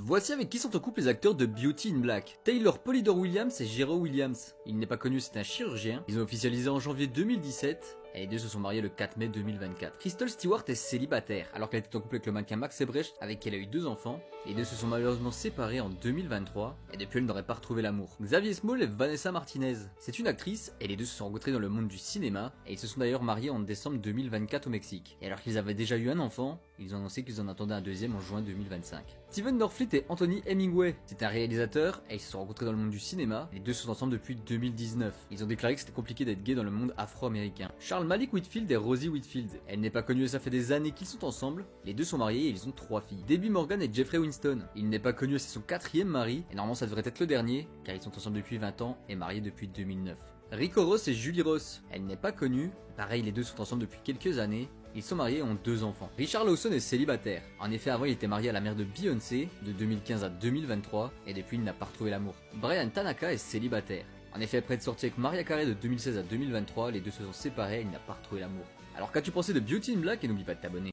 Voici avec qui sont en couple les acteurs de Beauty in Black. Taylor Polydor Williams et Jero Williams. Il n'est pas connu, c'est un chirurgien. Ils ont officialisé en janvier 2017. Et les deux se sont mariés le 4 mai 2024. Krystal Stewart est célibataire, alors qu'elle était en couple avec le mannequin Max Ebrecht, avec qui elle a eu 2 enfants. Les deux se sont malheureusement séparés en 2023, et depuis elle n'aurait pas retrouvé l'amour. Xavier Small et Vanessa Martinez. C'est une actrice, et les deux se sont rencontrés dans le monde du cinéma, et ils se sont d'ailleurs mariés en décembre 2024 au Mexique. Et alors qu'ils avaient déjà eu un enfant, ils ont annoncé qu'ils en attendaient un deuxième en juin 2025. Steven Norfleet et Anthony Hemingway. C'est un réalisateur, et ils se sont rencontrés dans le monde du cinéma. Les deux sont ensemble depuis 2019. Ils ont déclaré que c'était compliqué d'être gay dans le monde afro-américain. Charles Malik Whitfield et Rosie Whitfield. Elle n'est pas connue et ça fait des années qu'ils sont ensemble. Les deux sont mariés et ils ont 3 filles. Debbie Morgan et Jeffrey Winston. Il n'est pas connu et c'est son 4e mari. Et normalement ça devrait être le dernier, car ils sont ensemble depuis 20 ans et mariés depuis 2009. Rico Ross et Julie Ross. Elle n'est pas connue. Pareil, les deux sont ensemble depuis quelques années. Ils sont mariés et ont 2 enfants. Richard Lawson est célibataire. En effet, avant il était marié à la mère de Beyoncé, de 2015 à 2023, et depuis il n'a pas retrouvé l'amour. Brian Tanaka est célibataire. En effet, après être sorti avec Mariah Carey de 2016 à 2023, les deux se sont séparés et il n'a pas retrouvé l'amour. Alors qu'as-tu pensé de Beauty in Black et n'oublie pas de t'abonner.